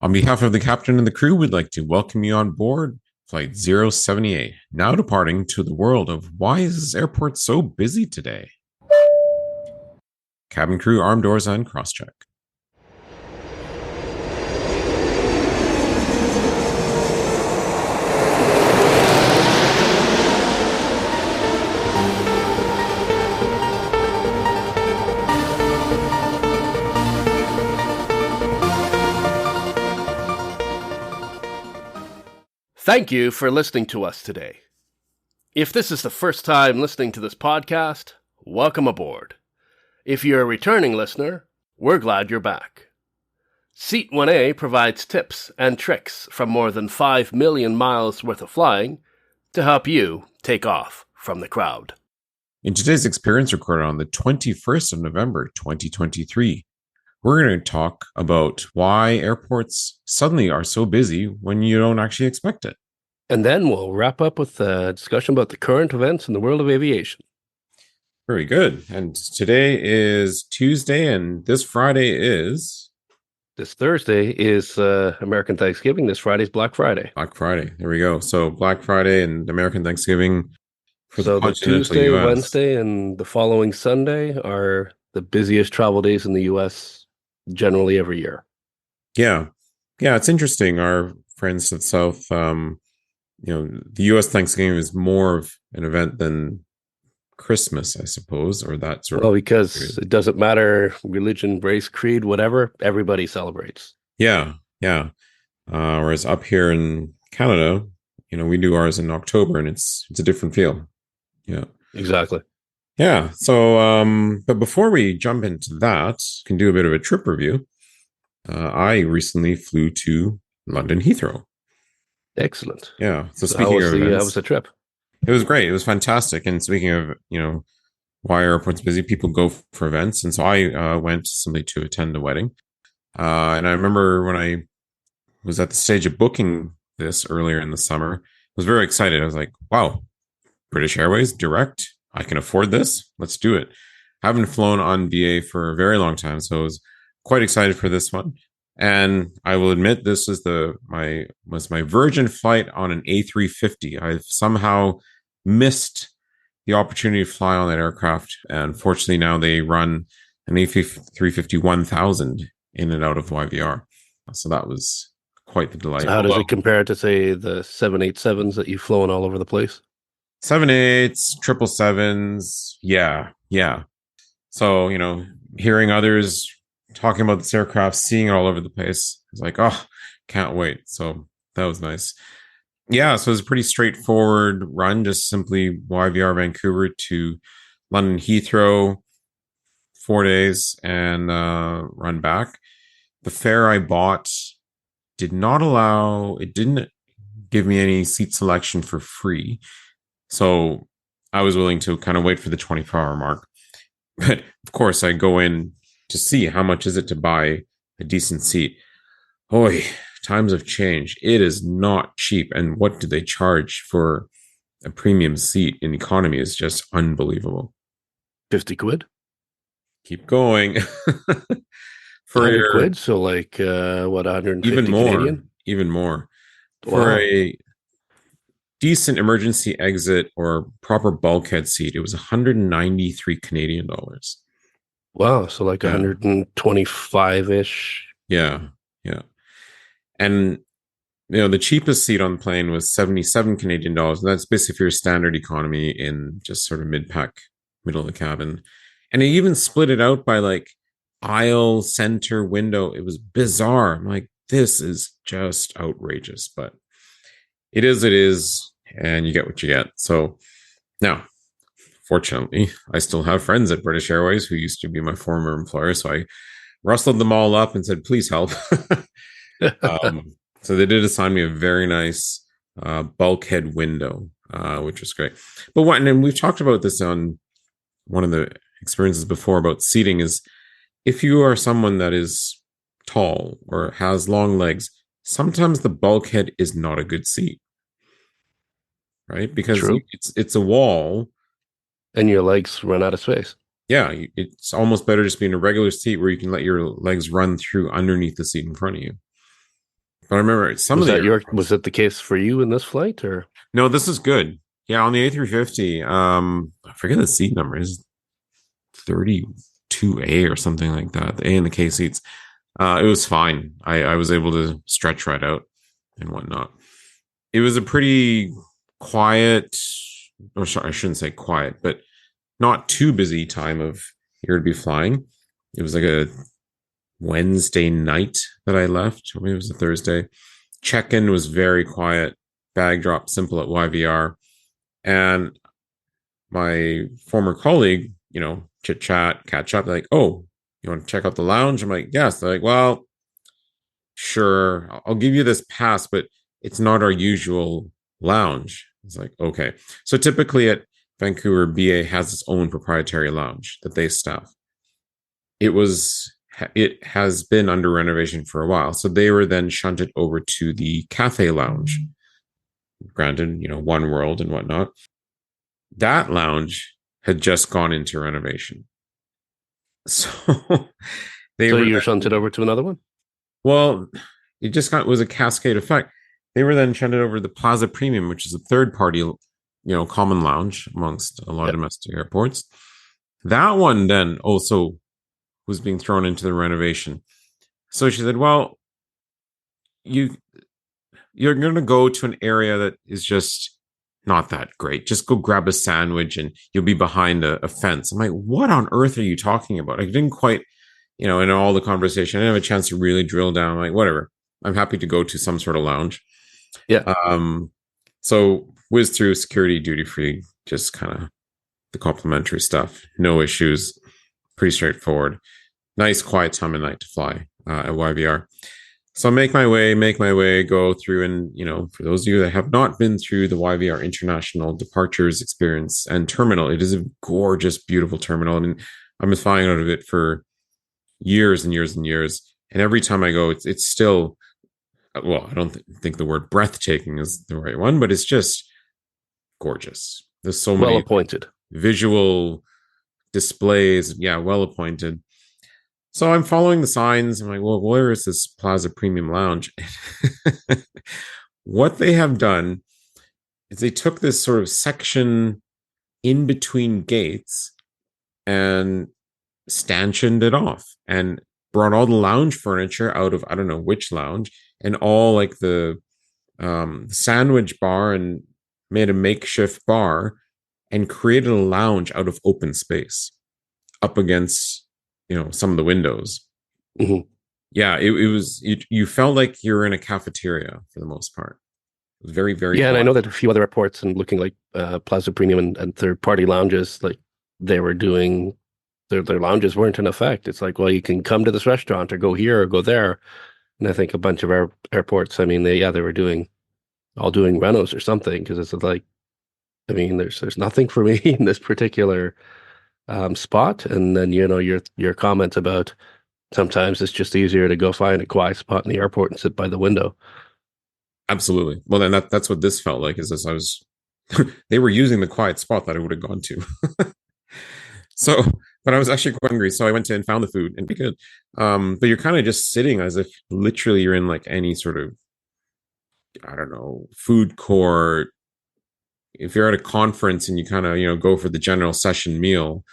On behalf of the captain and the crew, we'd like to welcome you on board Flight 078, now departing to the world of why is this airport so busy today? Cabin crew, arm doors, and cross-check. Thank you for listening to us today. If this is the first time listening to this podcast, welcome aboard. If you're a returning listener, we're glad you're back. Seat 1A provides tips and tricks from more than 5 million miles worth of flying to help you take off from the crowd. In today's experience recorded on the 21st of November, 2023, we're going to talk about why airports suddenly are so busy when you don't actually expect it. And then we'll wrap up with a discussion about the current events in the world of aviation. Very good. And today is Tuesday, and this Friday is... This Thursday is American Thanksgiving. This Friday is Black Friday. Black Friday. There we go. So Black Friday and American Thanksgiving for so the Tuesday, US. Wednesday, and the following Sunday are the busiest travel days in the U.S. generally every year. Yeah. It's interesting. Our friends to the south, the U.S. Thanksgiving is more of an event than Christmas, I suppose, or that sort of. Well, because it doesn't matter religion, race, creed, whatever, everybody celebrates. Yeah. Whereas up here in Canada, we do ours in October, and it's a different feel. Yeah. Exactly. Yeah. So, but before we jump into that, can do a bit of a trip review. I recently flew to London-Heathrow. Excellent. Yeah. So speaking of events, how was the trip? It was great. It was fantastic. And speaking of, why airports busy, people go for events. And so I went simply to attend a wedding. And I remember when I was at the stage of booking this earlier in the summer, I was very excited. I was like, wow, British Airways direct. I can afford this. Let's do it. I haven't flown on BA for a very long time, so I was quite excited for this one. And I will admit, this was my virgin flight on an A350. I've somehow missed the opportunity to fly on that aircraft, and fortunately now they run an A350 1000 in and out of YVR. So that was quite the delight. So how does it compare to, say, the 787s that you've flown all over the place? 787s, 777s, yeah. So, hearing others talking about this aircraft, seeing it all over the place, it's like, oh, can't wait. So that was nice. Yeah, so it was a pretty straightforward run, just simply YVR Vancouver to London-Heathrow, 4 days, and run back. The fare I bought didn't give me any seat selection for free. So I was willing to kind of wait for the 24-hour mark. But of course, I go in to see how much is it to buy a decent seat. Oy, times have changed. It is not cheap. And what do they charge for a premium seat in economy is just unbelievable. 50 quid? Keep going. For 100 quid? So like, 150 even more, Canadian? Even more. Wow. For a decent emergency exit or proper bulkhead seat, it was 193 Canadian dollars. Wow, so like 125-ish. Yeah. And the cheapest seat on the plane was 77 Canadian dollars. And that's basically for your standard economy in just sort of mid-pack, middle of the cabin. And it even split it out by like aisle, center, window. It was bizarre. I'm like, this is just outrageous, but it is, and you get what you get. So now, fortunately, I still have friends at British Airways who used to be my former employer. So I rustled them all up and said, please help. So they did assign me a very nice bulkhead window, which was great. But and we've talked about this on one of the experiences before about seating, is if you are someone that is tall or has long legs, sometimes the bulkhead is not a good seat, right? Because it's a wall, and your legs run out of space. Yeah, it's almost better just being a regular seat where you can let your legs run through underneath the seat in front of you. But I remember some of the Was airports. that the case for you in this flight, or? No, this is good. Yeah, on the A350, I forget the seat number is 32A or something like that. The A and the K seats. It was fine. I was able to stretch right out and whatnot. It was a pretty quiet, or sorry, I shouldn't say quiet, but not too busy time of year to be flying. It was like a Wednesday night that I left, or maybe it was a Thursday. Check-in was very quiet. Bag drop simple at YVR. And my former colleague, chit chat, catch up, like, oh, you want to check out the lounge? I'm like, yes. They're like, well, sure, I'll give you this pass, but it's not our usual lounge. It's like, okay. So typically at Vancouver, BA has its own proprietary lounge that they staff. It has been under renovation for a while. So they were then shunted over to the Cathay lounge. Granted, One World and whatnot. That lounge had just gone into renovation. So they So were you're then, shunted over to another one? well, it was a cascade effect. They were then shunted over to the Plaza Premium, which is a third party, common lounge amongst a lot of Yep. domestic airports. That one then also was being thrown into the renovation. So she said, well, you're going to go to an area that is just not that great. Just go grab a sandwich and you'll be behind a fence. I'm like, what on earth are you talking about? I didn't quite, in all the conversation, I didn't have a chance to really drill down. I'm like, whatever. I'm happy to go to some sort of lounge. Yeah. So whiz through security, duty free, just kind of the complimentary stuff. No issues. Pretty straightforward. Nice, quiet time of night to fly at YVR. So make my way, go through. And, for those of you that have not been through the YVR International Departures Experience and Terminal, it is a gorgeous, beautiful terminal. I mean, I've been flying out of it for years and years and years. And every time I go, it's still, well, I don't think the word breathtaking is the right one, but it's just gorgeous. There's so Well many appointed. visual displays. Yeah, well appointed. So I'm following the signs. I'm like, well, where is this Plaza Premium Lounge? What they have done is they took this sort of section in between gates and stanchioned it off and brought all the lounge furniture out of, I don't know which lounge, and all like the sandwich bar, and made a makeshift bar and created a lounge out of open space up against some of the windows. Mm-hmm. Yeah, you felt like you're in a cafeteria for the most part. It was very, very Yeah, and I quiet. know that a few other airports and looking like Plaza Premium and third party lounges, like they were doing their lounges weren't in effect. It's like, well, you can come to this restaurant or go here or go there. And I think a bunch of our airports, I mean, they were doing renos or something, because it's like, I mean, there's nothing for me in this particular spot. And then your comment about sometimes it's just easier to go find a quiet spot in the airport and sit by the window. Absolutely. Well, then that's what this felt like. Is this I was they were using the quiet spot that I would have gone to. So, but I was actually quite hungry, so I went to and found the food and be good. But you're kind of just sitting as if literally you're in like any sort of, I don't know, food court. If you're at a conference and you kind of go for the general session meal,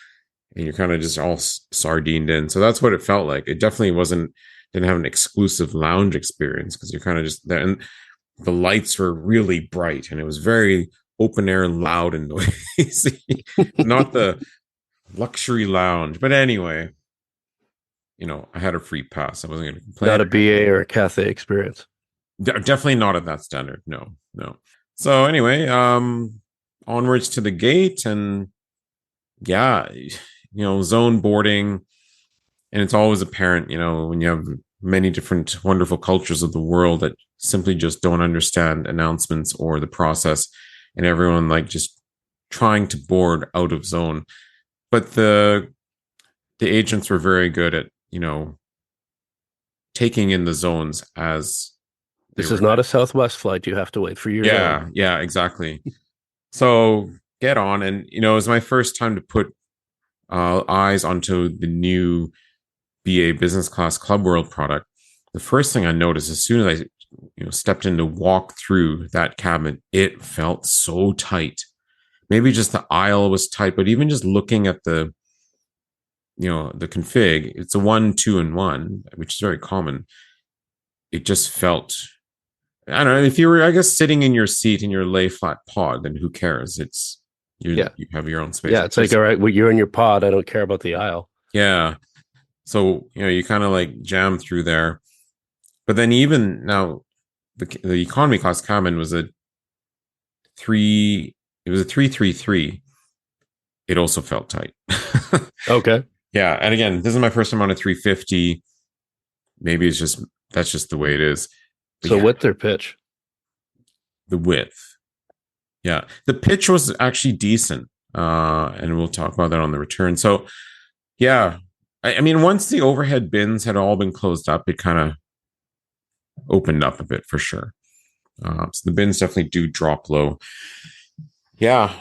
and you're kind of just all sardined in. So that's what it felt like. It definitely didn't have an exclusive lounge experience, because you're kind of just there. And the lights were really bright, and it was very open air and loud and noisy. Not the luxury lounge. But anyway, I had a free pass. I wasn't going to complain. Not a BA or a Cathay experience. Definitely not at that standard. No, no. So anyway, onwards to the gate, and yeah, zone boarding. And it's always apparent, when you have many different wonderful cultures of the world that simply just don't understand announcements or the process, and everyone like just trying to board out of zone. But the agents were very good at, taking in the zones as This is not a Southwest flight. You have to wait for your zone. Yeah, exactly. So get on, and it was my first time to put eyes onto the new BA Business Class Club World product. The first thing I noticed as soon as I stepped in to walk through that cabin, it felt so tight. Maybe just the aisle was tight, but even just looking at the config, it's a 1, 2, and 1, which is very common. It just felt, I don't know, if you were, I guess, sitting in your seat in your lay flat pod, then who cares? You have your own space. Yeah, it's like, all right, well, you're in your pod. I don't care about the aisle. Yeah. So, you kind of like jam through there. But then even now, the economy class cabin was it was a 333. It also felt tight. Okay. Yeah. And again, this is my first time on a 350. Maybe that's just the way it is. But So width or pitch? The width. Yeah. The pitch was actually decent. And we'll talk about that on the return. So yeah, I mean, once the overhead bins had all been closed up, it kind of opened up a bit for sure. So the bins definitely do drop low. Yeah.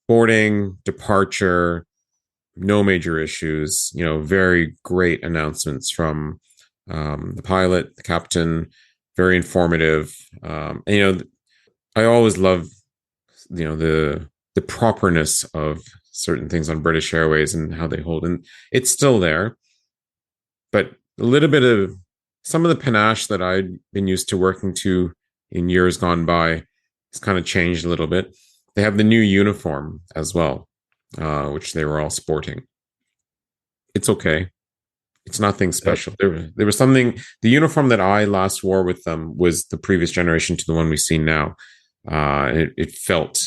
Boarding, departure, no major issues. Very great announcements from the pilot, the captain, very informative. And, I always love, the properness of certain things on British Airways and how they hold. And it's still there, but a little bit of some of the panache that I'd been used to working to in years gone by has kind of changed a little bit. They have the new uniform as well, which they were all sporting. It's okay. It's nothing special. There was something, the uniform that I last wore with them was the previous generation to the one we see now. It felt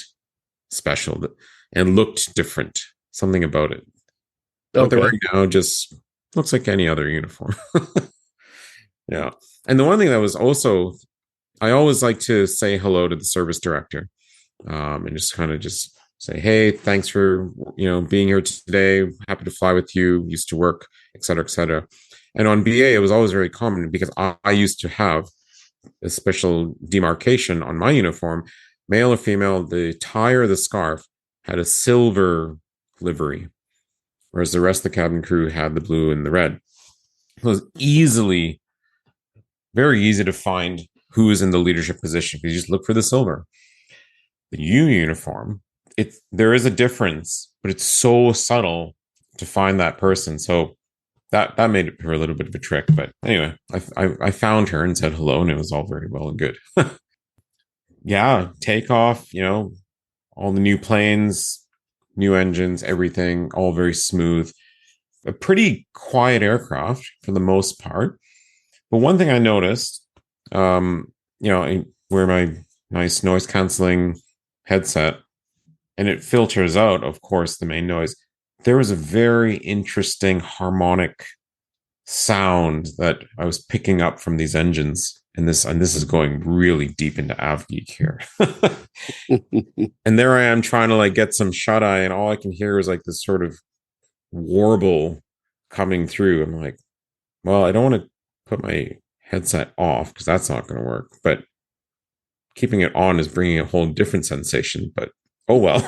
special and looked different. Something about it. What they're wearing now just looks like any other uniform. Yeah. And the one thing that was also, I always like to say hello to the service director, and just kind of just say, hey, thanks for, being here today. Happy to fly with you. Used to work, et cetera, et cetera. And on BA, it was always very common because I used to have a special demarcation on my uniform, male or female, the tie or the scarf had a silver livery, whereas the rest of the cabin crew had the blue and the red. It was very easy to find who is in the leadership position because you just look for the silver. The U uniform, there is a difference, but it's so subtle to find that person. So that made it for a little bit of a trick. But anyway, I found her and said hello, and it was all very well and good. Yeah, takeoff, all the new planes, new engines, everything, all very smooth. A pretty quiet aircraft for the most part. But one thing I noticed, I wear my nice noise canceling headset, and it filters out, of course, the main noise. There was a very interesting harmonic sound that I was picking up from these engines. And this is going really deep into AvGeek here. And there I am trying to get some shut eye, and all I can hear is this sort of warble coming through. I'm like, well, I don't want to put my headset off because that's not going to work. But keeping it on is bringing a whole different sensation. But oh well,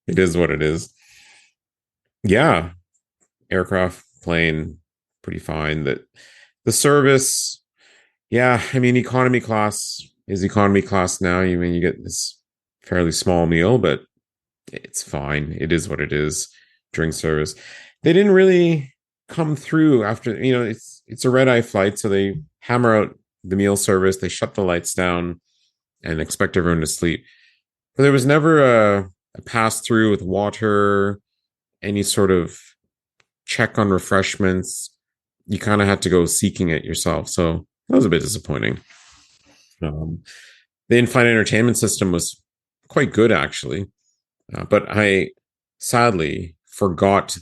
it is what it is. Yeah, aircraft, plane, pretty fine. The service, yeah, I mean, economy class is economy class now. You get this fairly small meal, but it's fine. It is what it is. During service, they didn't really come through after. It's a red eye flight, so they hammer out the meal service. They shut the lights down and expect everyone to sleep. But there was never a pass through with water, any sort of check on refreshments. You kind of had to go seeking it yourself. So that was a bit disappointing. The in-flight entertainment system was quite good, actually. But I sadly forgot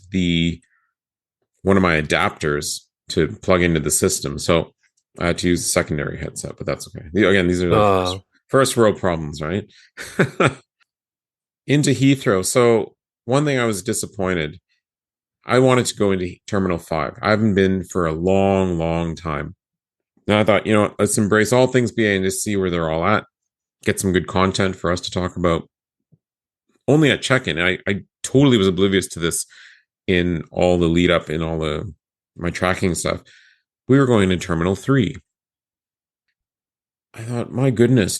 one of my adapters to plug into the system. So I had to use a secondary headset, but that's okay. Again, these are first world problems, right? Into Heathrow. So one thing I was disappointed. I wanted to go into Terminal 5. I haven't been for a long, long time. And I thought, let's embrace all things BA and just see where they're all at. Get some good content for us to talk about. Only at check-in. I totally was oblivious to this in all the lead up in all my tracking stuff. We were going to Terminal 3. I thought, my goodness,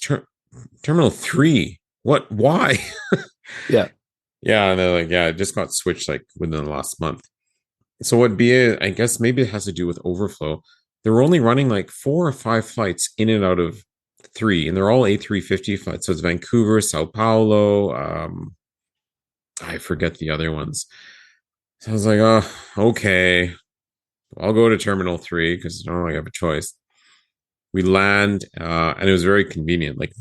Terminal 3. What? Why? Yeah. Yeah, and they're like, yeah, it just got switched like within the last month. So what BA, I guess maybe it has to do with overflow. They were only running like 4 or 5 flights in and out of three, and they're all A350 flights. So it's Vancouver, Sao Paulo. I forget the other ones. So I was like, oh, okay, I'll go to Terminal 3 because I don't really have a choice. We land, and it was very convenient. Like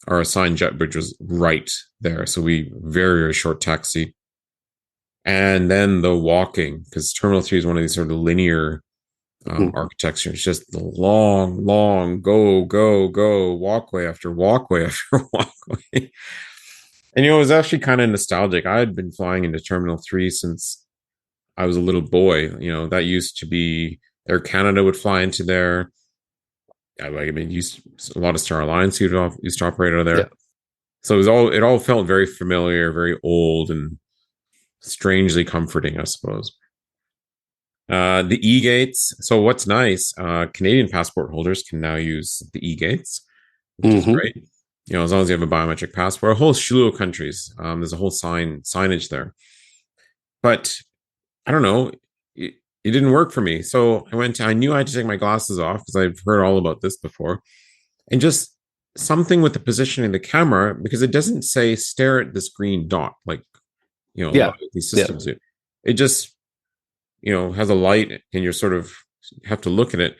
our assigned jet bridge was right there, so we very very short taxi, and then the walking because Terminal 3 is one of these sort of linear architecture. It's just the long, long go, go, go walkway after walkway after walkway. And it was actually kind of nostalgic. I had been flying into Terminal 3 since I was a little boy. That used to be Air Canada would fly into there. I mean, a lot of Star Alliance used to operate out of there. Yeah. So it all felt very familiar, very old, and strangely comforting, I suppose. The e-gates. So what's nice, Canadian passport holders can now use the e-gates, which is great. As long as you have a biometric passport. A whole slew of countries. There's a whole signage there. But I don't know. It didn't work for me. So I knew I had to take my glasses off because I've heard all about this before. And just something with the positioning of the camera, because it doesn't say stare at this green dot like, a lot of these systems do. It just, has a light and you're sort of have to look at it.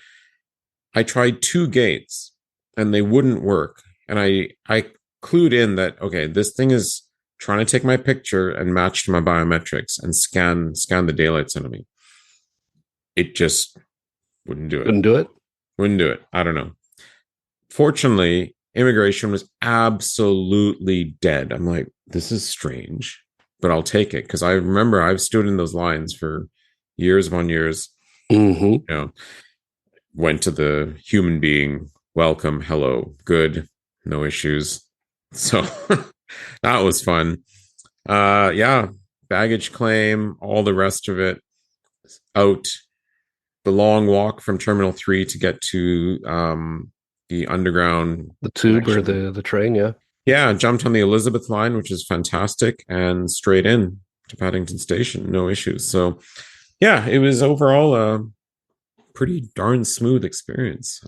I tried 2 gates and they wouldn't work. And I clued in that, okay, this thing is trying to take my picture and match to my biometrics and scan the daylights into me. It just wouldn't do it. Couldn't do it? Wouldn't do it. I don't know. Fortunately, immigration was absolutely dead. I'm like, this is strange, but I'll take it. Because I remember I've stood in those lines for years upon years. Went to the human being, welcome, hello, good, no issues. So that was fun. Yeah, baggage claim, all the rest of it out. The long walk from Terminal 3 to get to the underground. The tube connection. Or the train, yeah. Yeah, jumped on the Elizabeth line, which is fantastic, and straight in to Paddington Station, no issues. So, yeah, it was overall a pretty darn smooth experience.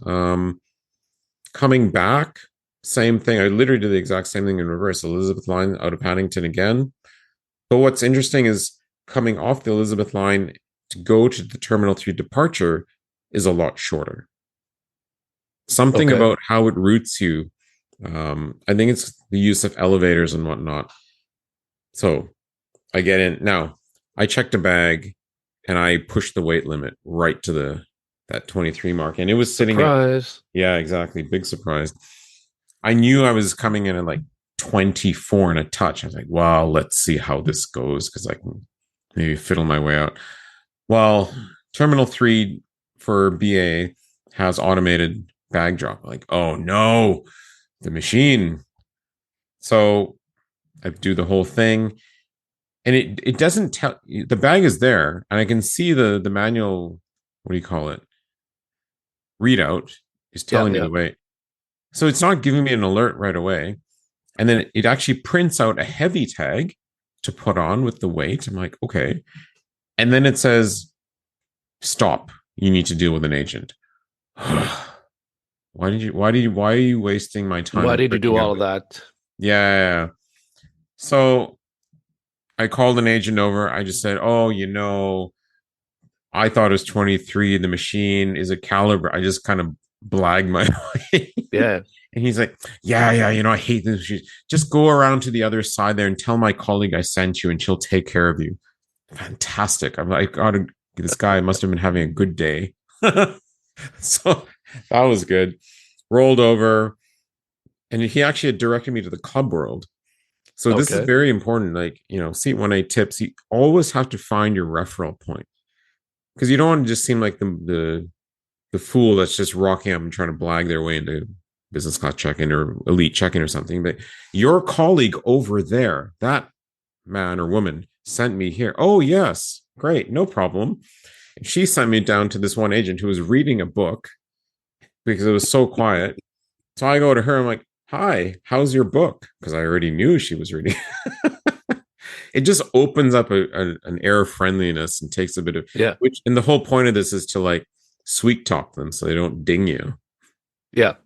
Coming back, same thing. I literally did the exact same thing in reverse. Elizabeth line out of Paddington again. But what's interesting is coming off the Elizabeth line to go to the Terminal 3 departure is a lot shorter. Something about how it routes you. I think it's the use of elevators and whatnot. So I get in. Now, I checked a bag and I pushed the weight limit right to that 23 mark. And it was sitting surprise. Yeah, exactly. Big surprise. I knew I was coming in at like 24 and a touch. I was like, well, let's see how this goes because I can maybe fiddle my way out. Well, Terminal 3 for BA has automated bag drop. Like, oh no, the machine. So I do the whole thing. And it doesn't tell, the bag is there. And I can see the manual, what do you call it? Readout is telling me the weight. So it's not giving me an alert right away. And then it actually prints out a heavy tag to put on with the weight. I'm like, okay. And then it says, stop. You need to deal with an agent. Why are you wasting my time? Why did you do all of that? Yeah. So I called an agent over. I just said, oh, I thought it was 23. The machine is a caliber. I just kind of blagged my way. Yeah. And he's like, yeah, I hate this machine. Just go around to the other side there and tell my colleague I sent you and she'll take care of you. Fantastic. I'm like, God, this guy must have been having a good day. So that was good. Rolled over. And he actually had directed me to the Club World. So this is very important. Like, seat 1A tips, you always have to find your referral point. Because you don't want to just seem like the fool that's just rocking up and trying to blag their way into business class check-in or elite check-in or something. But your colleague over there, that man or woman, sent me here. Oh, yes. Great. No problem. And she sent me down to this one agent who was reading a book because it was so quiet. So I go to her, I'm like, hi, how's your book? Because I already knew she was reading. It just opens up an air of friendliness and takes a bit of Yeah. which, and the whole point of this is to like sweet talk them so they don't ding you. Yeah.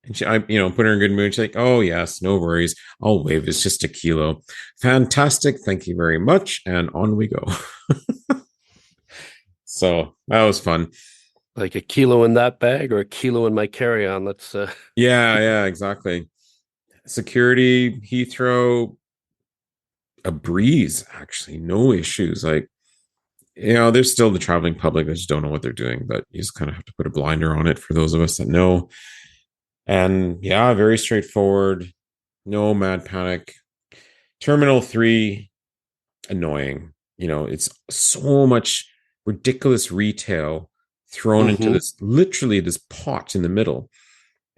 And she, put her in a good mood. She's like, oh, yes, no worries. I'll waive. It's just a kilo. Fantastic. Thank you very much. And on we go. So that was fun. Like a kilo in that bag or a kilo in my carry-on. Let's Yeah, exactly. Security, Heathrow, a breeze, actually. No issues. Like, there's still the traveling public that just don't know what they're doing, but you just kind of have to put a blinder on it for those of us that know. And yeah, very straightforward. No mad panic. Terminal 3, annoying. It's so much ridiculous retail thrown into mm-hmm. this, literally this pot in the middle.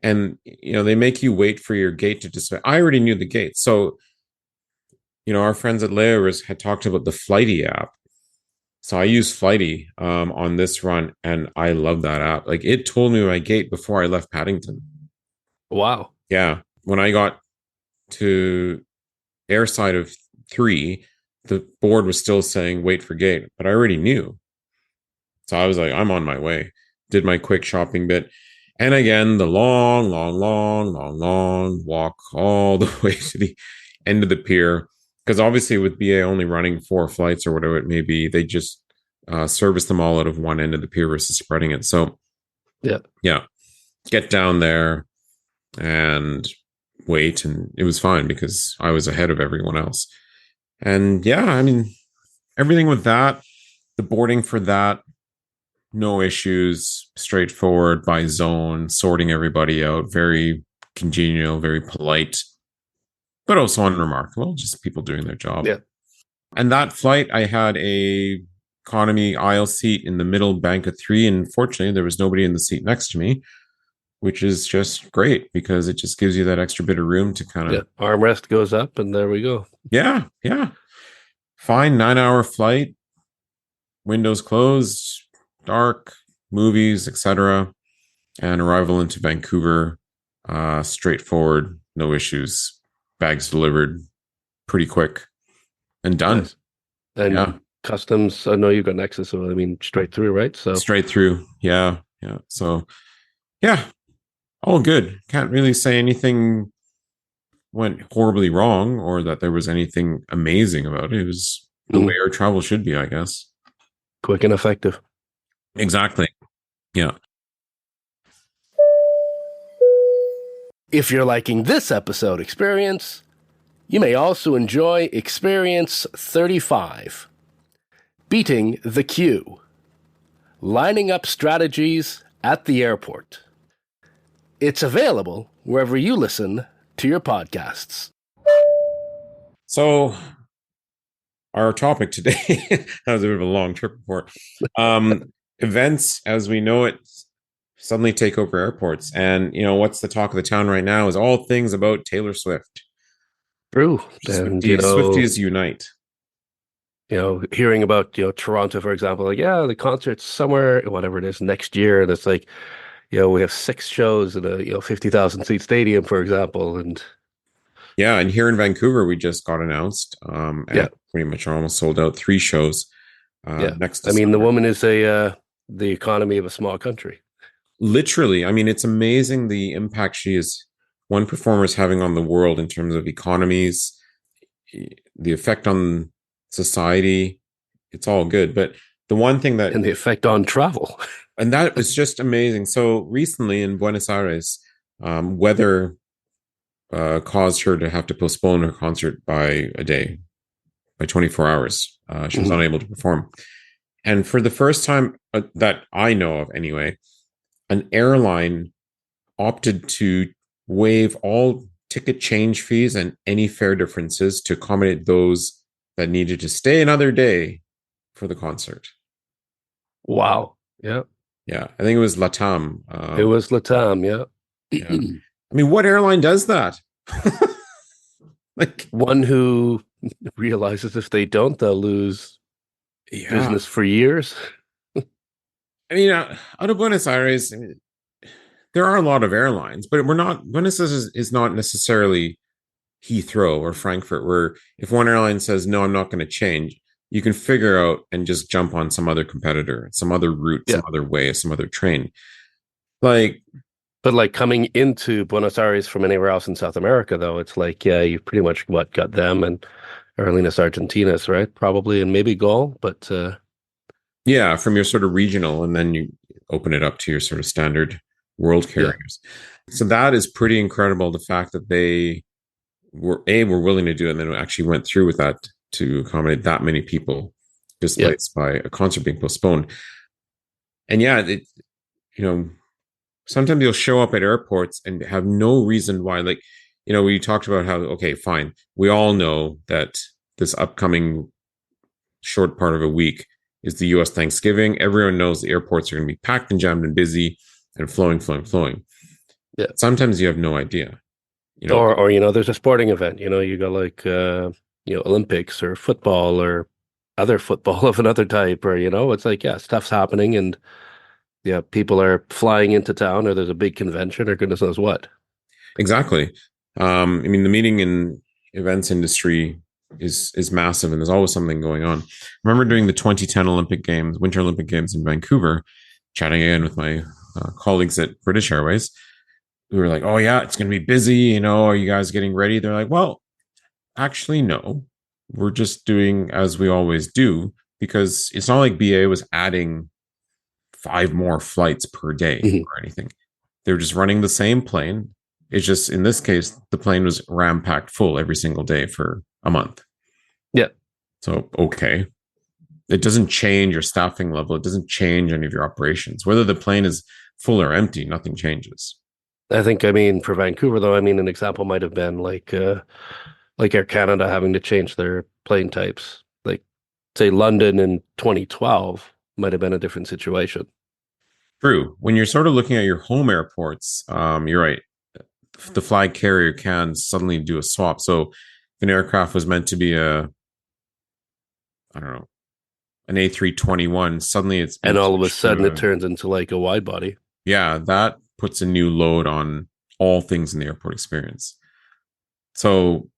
And, they make you wait for your gate to display. I already knew the gate. So, our friends at Layovers had talked about the Flighty app. So I used Flighty on this run, and I love that app. Like, it told me my gate before I left Paddington. Wow. Yeah. When I got to airside of 3, the board was still saying wait for gate, but I already knew. So I was like, I'm on my way. Did my quick shopping bit. And again, the long walk all the way to the end of the pier. Because obviously, with BA only running 4 flights or whatever it may be, they just service them all out of one end of the pier versus spreading it. So, yeah, get down there and wait. And it was fine because I was ahead of everyone else. And yeah, I mean, everything with that, the boarding for that, no issues, straightforward by zone, sorting everybody out, very congenial, very polite, but also unremarkable, just people doing their job. Yeah. And that flight, I had a economy aisle seat in the middle bank of 3, and fortunately, there was nobody in the seat next to me, which is just great because it just gives you that extra bit of room to kind of Armrest goes up, and there we go. Yeah. Fine 9-hour flight, windows closed, dark, movies, etc. And arrival into Vancouver, straightforward, no issues. Bags delivered pretty quick and done. Nice. And Yeah, customs, I know you've got Nexus, so I mean straight through, right? So straight through. Yeah. So, yeah, all good. Can't really say anything went horribly wrong or that there was anything amazing about it. It was the way our travel should be, I guess. Quick and effective. Exactly. Yeah. If you're liking this episode experience, you may also enjoy Experience 35, Beating the Queue, Lining Up Strategies at the Airport. It's available wherever you listen to your podcasts. So, our topic today, that was a bit of a long trip report. Events, as we know it, suddenly take over airports. And, what's the talk of the town right now is all things about Taylor Swift. True. And, Swifties unite. Hearing about, Toronto, for example, like, yeah, the concert's somewhere, whatever it is, next year. And it's like, we have 6 shows in a, 50,000 seat stadium, for example. And yeah, and here in Vancouver, we just got announced. And pretty much almost sold out 3 shows. Next December. I mean, the woman is the economy of a small country. Literally, I mean, it's amazing the impact she is. One performer is having on the world in terms of economies, the effect on society. It's all good, but the one thing that and the effect on travel, and that is just amazing. So recently in Buenos Aires, weather caused her to have to postpone her concert by a day, by 24 hours. She was unable to perform, and for the first time that I know of, anyway, an airline opted to waive all ticket change fees and any fare differences to accommodate those that needed to stay another day for the concert. Wow. Yeah. Yeah. I think it was LATAM. It was LATAM. Yeah. I mean, what airline does that? Like one who realizes if they don't, they'll lose business for years. I mean, out of Buenos Aires, there are a lot of airlines, but we're not. Venice is not necessarily Heathrow or Frankfurt, where if one airline says no, I'm not going to change, you can figure out and just jump on some other competitor, some other route, Yeah. some other way, some other train. Like, But like coming into Buenos Aires from anywhere else in South America, though, it's like, yeah, you pretty much got them and Aerolíneas Argentinas, right? Probably, and maybe Gol, but yeah, from your sort of regional, and then you open it up to your sort of standard world yeah, carriers. So that is pretty incredible. The fact that they were willing to do it, and then actually went through with that to accommodate that many people yeah, displaced by a concert being postponed. And yeah, you know, sometimes you'll show up at airports and have no reason why. Like, we talked about how, okay, fine, we all know that this upcoming short part of a week is the US Thanksgiving. Everyone knows the airports are going to be packed and jammed and busy and flowing, flowing, flowing. yeah. Sometimes you have no idea. Or there's a sporting event. You go like Olympics or football or other football of another type, or it's like, yeah, stuff's happening, and yeah, people are flying into town, or there's a big convention, or goodness knows what. Exactly. I mean, the meeting and events industry is massive, and there's always something going on. I remember during the 2010 Olympic Games, Winter Olympic Games in Vancouver, chatting again with my colleagues at British Airways. We were like, "Oh yeah, it's going to be busy. Are you guys getting ready?" They're like, "Well, actually, no. We're just doing as we always do, because it's not like BA was adding 5 more flights per day Mhm. or anything. They're just running the same plane. It's just, in this case, the plane was ram packed full every single day for a month. Yeah, So, okay. It doesn't change your staffing level. It doesn't change any of your operations. Whether the plane is full or empty, nothing changes. I mean, for Vancouver, though, I mean, an example might have been like Air Canada having to change their plane types. Like, say, London in 2012 might have been a different situation. True. When you're sort of looking at your home airports, you're right. The flag carrier can suddenly do a swap. So if an aircraft was meant to be I don't know, an A321, suddenly it's And being all of a switched to sudden, it turns into like a wide body. yeah, that puts a new load on all things in the airport experience. So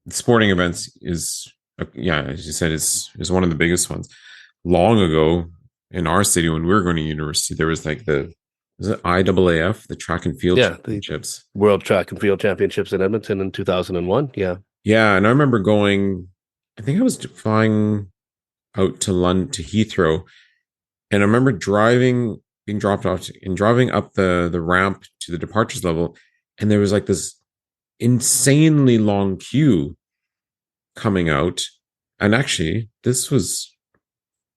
sporting events is, yeah, as you said, is one of the biggest ones. Long ago in our city, when we were going to university, there was like was it IAAF, the track and field Yeah, the championships. World Track and Field Championships in Edmonton in 2001. Yeah. Yeah, and I remember going. I think I was flying out to London to Heathrow, and I remember being dropped off, and driving up the ramp to the departures level, and there was like this insanely long queue coming out. And actually, this was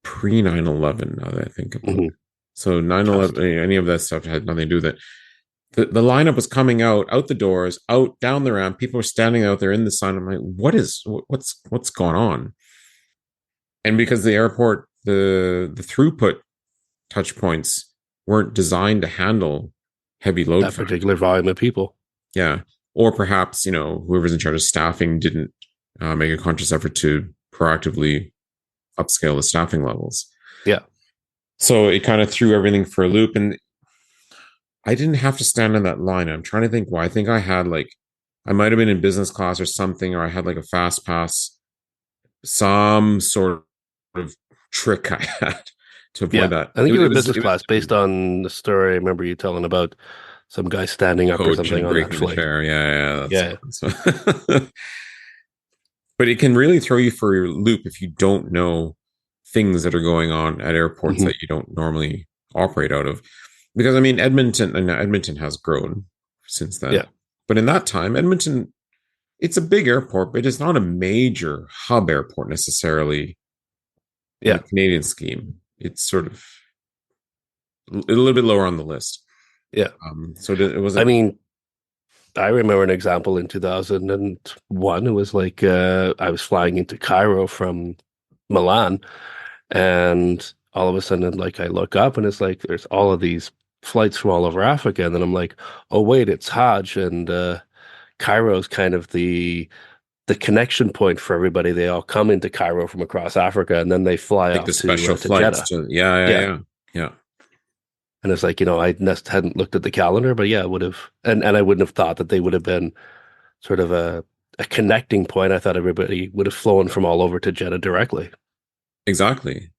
pre 9/11. Now that I think about it. Hmm. So 9/11, any of that stuff had nothing to do with it. The lineup was coming out the doors, out down the ramp. People were standing out there in the sun. I'm like, what's going on? And because the airport, the throughput touch points weren't designed to handle heavy load That factor. particular volume of people. Yeah. Or perhaps, whoever's in charge of staffing didn't make a conscious effort to proactively upscale the staffing levels. Yeah. So it kind of threw everything for a loop. And I didn't have to stand on that line. I'm trying to think why. I think I had I might have been in business class or something, or I had like a fast pass, some sort of trick I had to avoid Yeah. that. I think it was business It was class based on the story I remember you telling about some guy standing up or coach something and on that breaking the flight. chair. Yeah, that's Yeah. so. But it can really throw you for your loop if you don't know things that are going on at airports Hmm. that you don't normally operate out of. Because I mean, Edmonton has grown since then. Yeah. But in that time, Edmonton, it's a big airport, but it's not a major hub airport necessarily in the Yeah. Canadian scheme. It's sort of a little bit lower on the list. Yeah. So it I wasn't. mean, I remember an example in 2001. It was like I was flying into Cairo from Milan, and all of a sudden, like I look up and it's like there's all of these flights from all over Africa, and then I'm like, oh wait, it's Hajj, and Cairo's kind of the connection point for everybody. They all come into Cairo from across Africa, and then they fly Like the off special to flights Jeddah. to yeah, yeah, Yeah, yeah, yeah. And it's like, I hadn't looked at the calendar, but yeah, I would have, and I wouldn't have thought that they would have been sort of a connecting point. I thought everybody would have flown from all over to Jeddah directly. Exactly.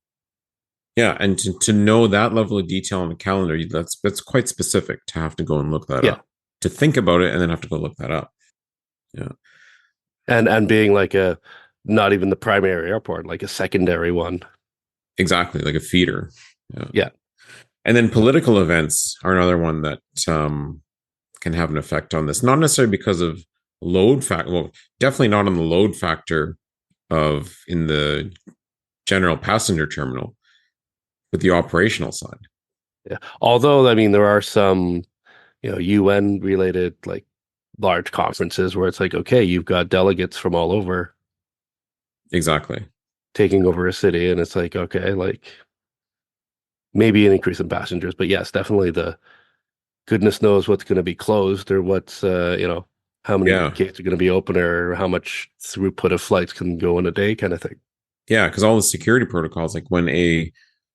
Yeah, and to know that level of detail on the calendar, that's quite specific to have to go and look that Yeah. up. To think about it and then have to go look that up. Yeah, And being like not even the primary airport, like a secondary one. exactly, like a feeder. Yeah. Yeah. And then political events are another one that can have an effect on this. Not necessarily because of load factor. Well, definitely not on the load factor of in the general passenger terminal, but the operational side. Yeah. Although, I mean, there are some, UN related like large conferences where it's like, okay, you've got delegates from all over Exactly. taking over a city, and it's like, okay, like maybe an increase in passengers, but yes, definitely the goodness knows what's going to be closed or what's how many Yeah. gates are going to be open or how much throughput of flights can go in a day kind of thing. Yeah, because all the security protocols, like when a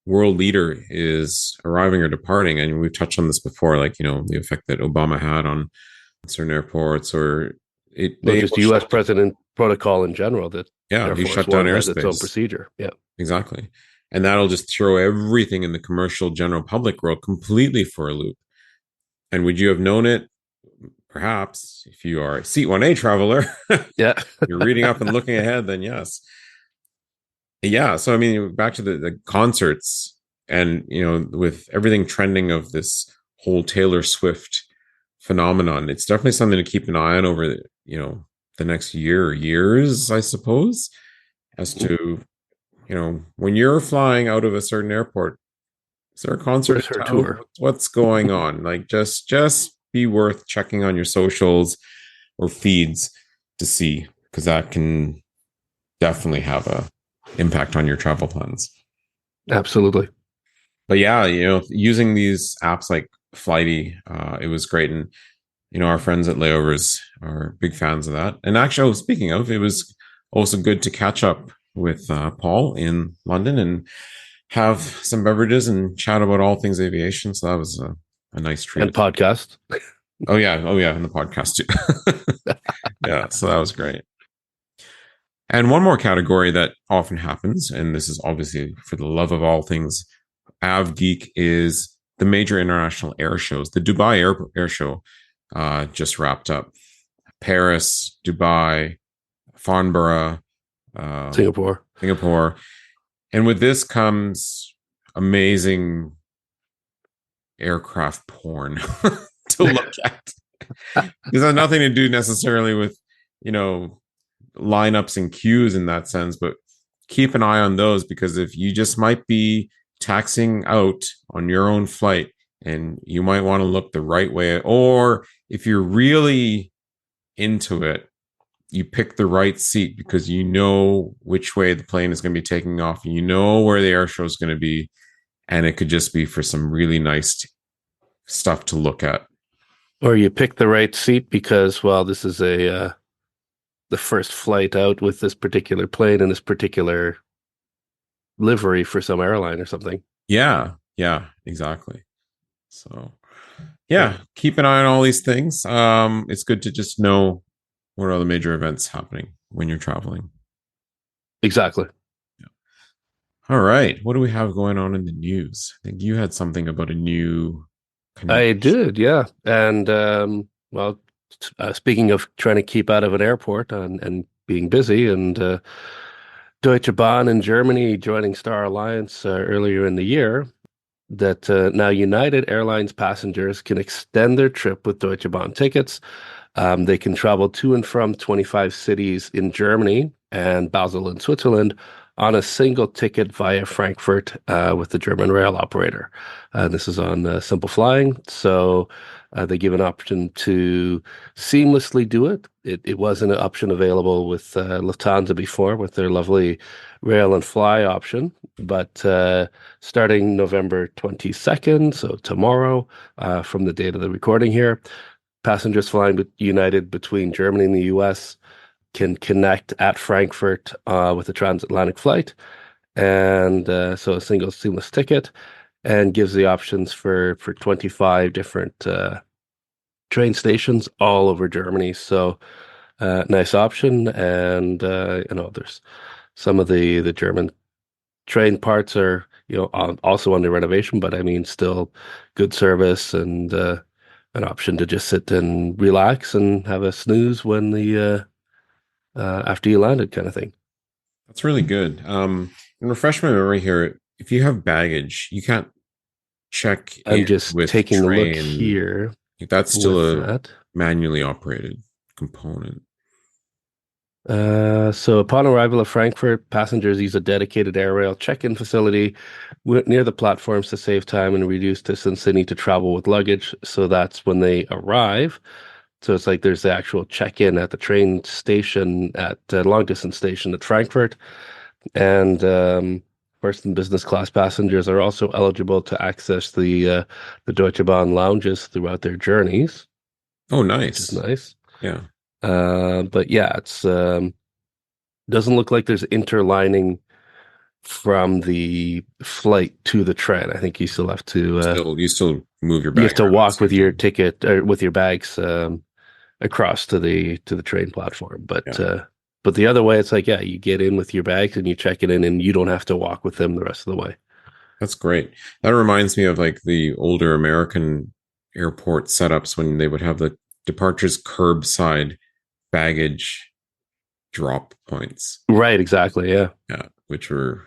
world leader is arriving or departing, and we've touched on this before, like the effect that Obama had on certain airports, or Well, they just will US shut, president protocol in general that yeah, Air he Force shut down One has its own airspace. procedure. Yeah. Exactly, and that'll just throw everything in the commercial general public world completely for a loop. And would you have known it? Perhaps if you are a Seat 1A traveler, Yeah. you're reading up and looking ahead, then yes. Yeah, so I mean, back to the concerts, and with everything trending of this whole Taylor Swift phenomenon, it's definitely something to keep an eye on over the next year or years, I suppose, as to when you're flying out of a certain airport, is there a concert Where's in her town? tour? What's going on? Like, just be worth checking on your socials or feeds to see, because that can definitely have a impact on your travel plans. Absolutely. But yeah, using these apps like Flighty, it was great. And our friends at Layovers are big fans of that. And actually, speaking of, it was also good to catch up with Paul in London and have some beverages and chat about all things aviation. So that was a nice And treat. podcast. Oh yeah, and the podcast too. Yeah, so that was great. And one more category that often happens, and this is obviously for the love of all things AvGeek, is the major international air shows. The Dubai Air Show just wrapped up. Paris, Dubai, Farnborough, Singapore. Singapore. And with this comes amazing aircraft porn to look at. This has nothing to do necessarily with, lineups and queues in that sense, but keep an eye on those, because if you just might be taxing out on your own flight and you might want to look the right way, or if you're really into it, you pick the right seat because you know which way the plane is going to be taking off, you know where the air show is going to be, and it could just be for some really nice stuff to look at. Or you pick the right seat because, well, this is the first flight out with this particular plane and this particular livery for some airline or something. Yeah, exactly. So yeah, keep an eye on all these things. It's good to just know what are the major events happening when you're traveling. Exactly. Yeah. All right, what do we have going on in the news? I think you had something about a new I connection. did, yeah. And well, speaking of trying to keep out of an airport and being busy, and Deutsche Bahn in Germany joining Star Alliance earlier in the year, that now United Airlines passengers can extend their trip with Deutsche Bahn tickets. They can travel to and from 25 cities in Germany and Basel in Switzerland on a single ticket via Frankfurt with the German rail operator. This is on Simple Flying. So they give an option to seamlessly do it. It wasn't an option available with Lufthansa before with their lovely rail and fly option. But starting November 22nd, so tomorrow, from the date of the recording here, passengers flying with United between Germany and the US can connect at Frankfurt with a transatlantic flight. And so a single seamless ticket. and gives the options for 25 different train stations all over Germany. So nice option, and there's some of the German train parts are also under renovation, but I mean still good service and an option to just sit and relax and have a snooze when the after you landed, kind of thing. That's really good. And refresh my memory here. If you have baggage, you can't check I'm in just with taking a look train. here That's still with a that. manually operated component. So upon arrival of Frankfurt, passengers use a dedicated air rail check-in facility near the platforms to save time and reduce distance they need to travel with luggage. So that's when they arrive. So it's like there's the actual check-in at the train station at long distance station at Frankfurt. And first and business class passengers are also eligible to access the Deutsche Bahn lounges throughout their journeys, Oh, which is nice. nice. Yeah. But yeah, it's doesn't look like there's interlining from the flight to the train. I think You still move your you bag have to around walk with your safely. ticket or with your bags across to the train platform. Yeah. But the other way, it's like, yeah, you get in with your bags and you check it in, and you don't have to walk with them the rest of the way. That's great. That reminds me of like the older American airport setups when they would have the departures curbside baggage drop points. Right, exactly. Yeah. Yeah, which were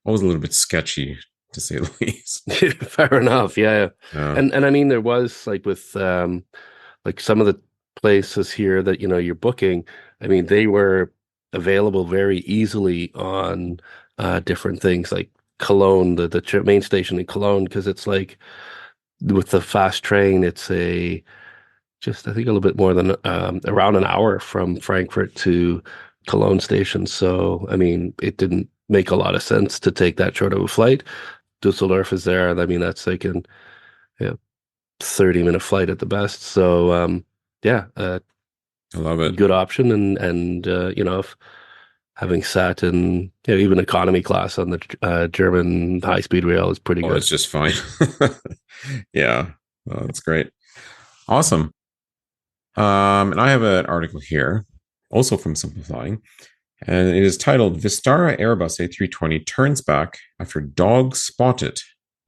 always a little bit sketchy to say the least. Fair enough. Yeah. Yeah. And I mean, there was like with like some of the places here that you're booking, I mean, they were available very easily on different things like Cologne, the main station in Cologne, because it's like with the fast train, it's a just I think a little bit more than around an hour from Frankfurt to Cologne station. So I mean, it didn't make a lot of sense to take that short of a flight. Dusseldorf is there, and I mean that's like an 30-minute flight at the best. So yeah, I love it. good option, and if having sat in even economy class on the German high speed rail is pretty Oh, it's good. just fine. Yeah. Oh, that's great. Awesome. And I have an article here, also from Simplifying, and it is titled Vistara Airbus A320 turns back after dog spotted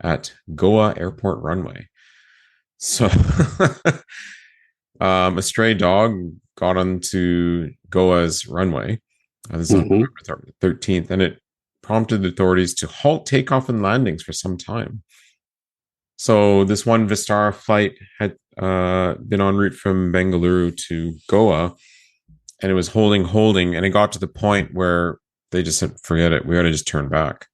at Goa Airport runway. So, a stray dog got onto Goa's runway. This is on Hmm. November 13th, and it prompted authorities to halt takeoff and landings for some time. So, this one Vistara flight had been en route from Bengaluru to Goa, and it was holding, and it got to the point where they just said, forget it, we got to just turn back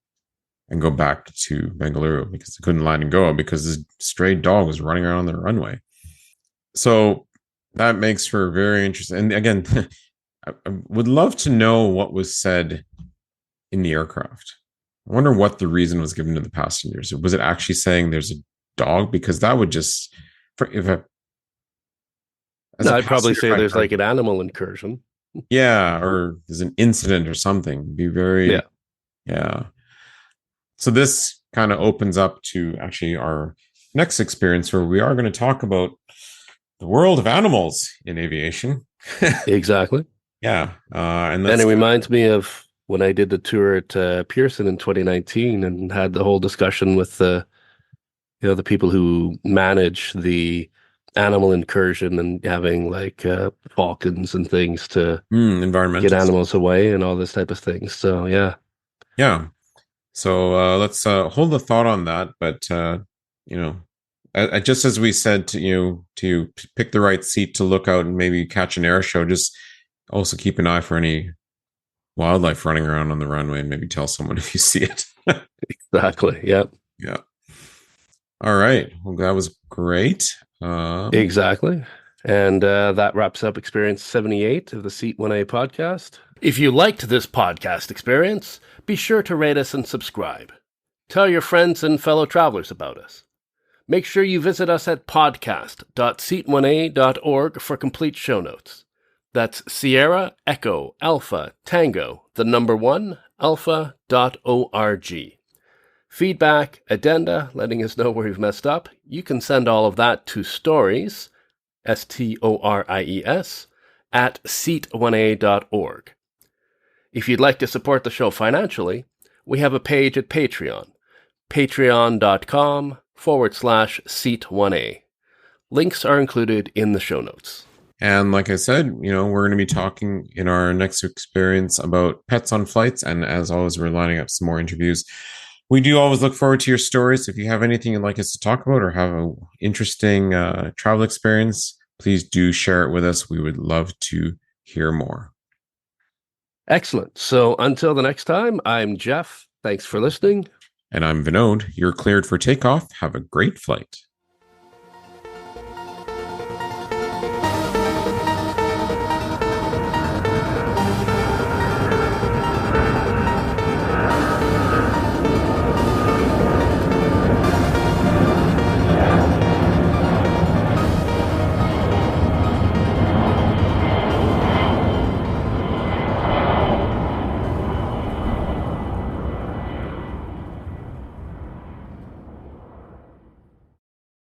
and go back to Bengaluru because they couldn't land in Goa because this stray dog was running around the runway. So that makes for very interesting. And again, I would love to know what was said in the aircraft. I wonder what the reason was given to the passengers. Was it actually saying there's a dog? Because that would just, if a, as No, a I'd probably passenger, say if I there's like heard, an animal incursion. yeah, or there's an incident or something, be very, Yeah, yeah. So this kind of opens up to actually our next experience where we are going to talk about the world of animals in aviation. exactly. Yeah, and And it that's reminds me of when I did the tour at Pearson in 2019 and had the whole discussion with the people who manage the animal incursion and having like falcons and things to get environmental stuff. animals away and all this type of things. So yeah, Yeah. So let's hold the thought on that. But you know, just as we said to pick the right seat to look out and maybe catch an air show, just also keep an eye for any wildlife running around on the runway and maybe tell someone if you see it. exactly. Yep, Yeah. All right. Well, that was great. Um, exactly. And that wraps up Experience 78 of the Seat 1A podcast. If you liked this podcast experience, be sure to rate us and subscribe. Tell your friends and fellow travelers about us. Make sure you visit us at podcast.seat1a.org for complete show notes. That's Sierra Echo Alpha Tango, the number 1, alpha.org. feedback, addenda, letting us know where we've messed up, you can send all of that to stories, STORIES, at seat1a.org. If you'd like to support the show financially, we have a page at Patreon, patreon.com/seat1a. Links are included in the show notes. And like I said, we're going to be talking in our next experience about pets on flights. And as always, we're lining up some more interviews. We do always look forward to your stories. If you have anything you'd like us to talk about or have an interesting travel experience, please do share it with us. We would love to hear more. Excellent. So until the next time, I'm Jeff. Thanks for listening. And I'm Vinod. You're cleared for takeoff. Have a great flight.